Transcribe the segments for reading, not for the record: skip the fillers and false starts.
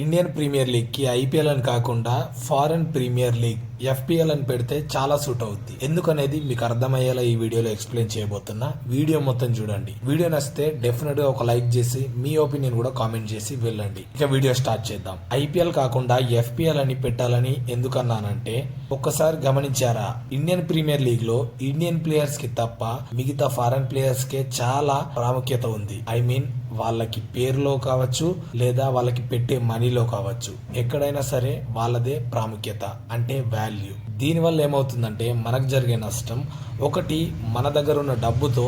Indian premier league కి IPL అని కాకుండా ఫారెన్ ప్రీమియర్ లీగ్ ఎఫ్పిఎల్ అని పెడితే చాలా సూట్ అవుద్ది. ఎందుకనేది మీకు అర్థమయ్యేలా ఈ వీడియోలో ఎక్స్ప్లెయిన్ చేయబోతున్నా. వీడియో మొత్తం చూడండి. వీడియో నచ్చితే డెఫినెట్ గా ఒక లైక్ చేసి మీ ఒపీనియన్ కూడా కామెంట్ చేసి వెళ్ళండి. ఇక వీడియో స్టార్ట్ చేద్దాం. ఐపీఎల్ కాకుండా ఎఫ్పిఎల్ అని పెట్టాలని ఎందుకన్నానంటే, ఒక్కసారి గమనించారా, ఇండియన్ ప్రీమియర్ లీగ్ లో ఇండియన్ ప్లేయర్స్ కి తప్ప మిగతా ఫారెన్ ప్లేయర్స్ కే చాలా ప్రాముఖ్యత ఉంది. ఐ మీన్ వాళ్ళకి పేరులో కావచ్చు లేదా వాళ్ళకి పెట్టే మనీలో కావచ్చు, ఎక్కడైనా సరే వాళ్ళదే ప్రాముఖ్యత, అంటే వాల్యూ. దీనివల్ల ఏమవుతుందంటే మనకు జరిగే నష్టం ఒకటి, మన దగ్గర ఉన్న డబ్బుతో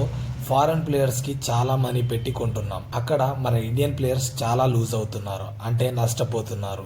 ఫారెన్ ప్లేయర్స్ కి చాలా మనీ పెట్టి కొంటున్నాం. అక్కడ మన ఇండియన్ ప్లేయర్స్ చాలా లూజ్ అవుతున్నారు, అంటే నష్టపోతున్నారు.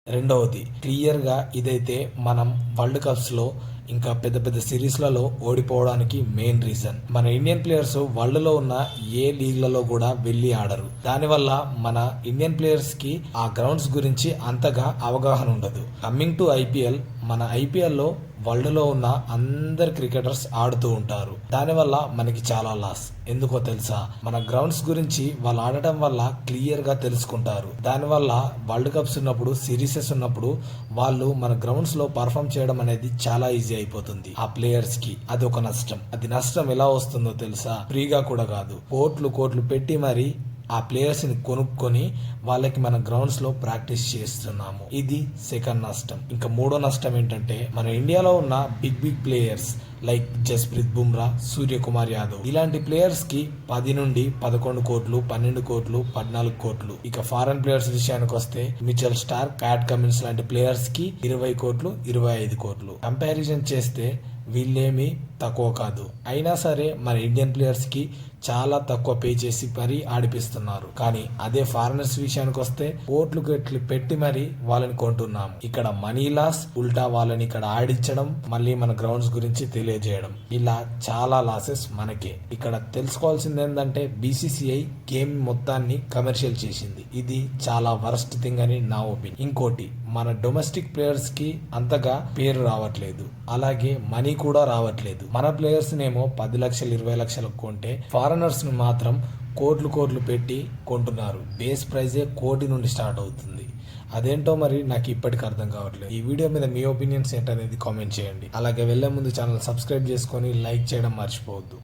రెండవది, క్లియర్ గా ఇదైతే మనం వరల్డ్ కప్స్ లో ఇంకా పెద్ద పెద్ద సిరీస్లలో ఓడిపోవడానికి మెయిన్ రీజన్. మన ఇండియన్ ప్లేయర్స్ వరల్డ్ లో ఉన్న ఏ లీగ్లలో కూడా వెళ్లి ఆడరు. దానివల్ల మన ఇండియన్ ప్లేయర్స్ కి ఆ గ్రౌండ్స్ గురించి అంతగా అవగాహన ఉండదు. కమింగ్ టు ఐపీఎల్, మన ఐపీఎల్ లో వరల్డ్ లో ఉన్న అందరు క్రికెటర్స్ ఆడుతూ ఉంటారు. దానివల్ల మనకి చాలా లాస్. ఎందుకో తెలుసా, మన గ్రౌండ్స్ గురించి వాళ్ళు ఆడటం వల్ల క్లియర్ గా తెలుసుకుంటారు. దానివల్ల వరల్డ్ కప్స్ ఉన్నప్పుడు, సిరీసెస్ ఉన్నప్పుడు వాళ్ళు మన గ్రౌండ్స్ లో పర్ఫామ్ చేయడం అనేది చాలా ఈజీ అయిపోతుంది. ఆ ప్లేయర్స్ కి అది ఒక నష్టం. అది నష్టం ఎలా వస్తుందో తెలుసా, ఫ్రీగా కూడా కాదు, కోట్లు కోట్లు పెట్టి మరి ఆ ప్లేయర్స్ ని కొనుక్కొని వాళ్ళకి మన గ్రౌండ్స్ లో ప్రాక్టీస్ చేస్తున్నాము. ఇది సెకండ్ నష్టం. ఇంకా మూడో నష్టం ఏంటంటే, మన ఇండియాలో ఉన్న big big players like Jasprit Bumrah, Suryakumar Yadav, ఇలాంటి ప్లేయర్స్ కి 10 నుండి 11 కోట్లు, 12 కోట్లు, 14 కోట్లు. ఇక ఫారెన్ ప్లేయర్స్ విషయానికి వస్తే, మిచెల్ స్టార్క్, ప్యాట్ కమిన్స్ లాంటి ప్లేయర్స్ కి 20 కోట్లు, 25 కోట్లు. కంపారిజన్ చేస్తే వీళ్ళేమి తక్కువ కాదు. అయినా సరే మన ఇండియన్ ప్లేయర్స్ కి చాలా తక్కువ పే చేసి మరీ ఆడిపిస్తున్నారు. కానీ అదే ఫారినర్స్ విషయానికి వస్తే కోట్లు కోట్లు పెట్టి మరీ వాళ్ళని కొంటున్నాము. ఇక్కడ మనీ లాస్, ఉల్టా వాళ్ళని ఇక్కడ ఆడించడం, మళ్ళీ మన గ్రౌండ్స్ గురించి తెలియజేయడం, ఇలా చాలా లాసెస్ మనకే. ఇక్కడ తెలుసుకోవాల్సింది ఏంటంటే, బీసీసీఐ గేమ్ మొత్తాన్ని కమర్షియల్ చేసింది. ఇది చాలా వరస్ట్ థింగ్ అని నా ఒపీనియన్. ఇంకోటి, మన డొమెస్టిక్ ప్లేయర్స్ కి అంతగా పేరు రావట్లేదు, అలాగే మనీ కూడా రావట్లేదు. మన ప్లేయర్స్ నేమో 10 లక్షలు, 20 లక్షలకు కొంటే ఫారినర్స్ ను మాత్రం కోట్లు కోట్లు పెట్టి కొంటున్నారు. బేస్ ప్రైజే 1 కోటి నుండి స్టార్ట్ అవుతుంది. అదేంటో మరి నాకు ఇప్పటికి అర్థం కావట్లేదు. ఈ వీడియో మీద మీ ఒపీనియన్స్ ఏంటనేది కామెంట్ చేయండి. అలాగే వెళ్లే ముందు ఛానల్ సబ్స్క్రైబ్ చేసుకొని లైక్ చేయడం మర్చిపోవద్దు.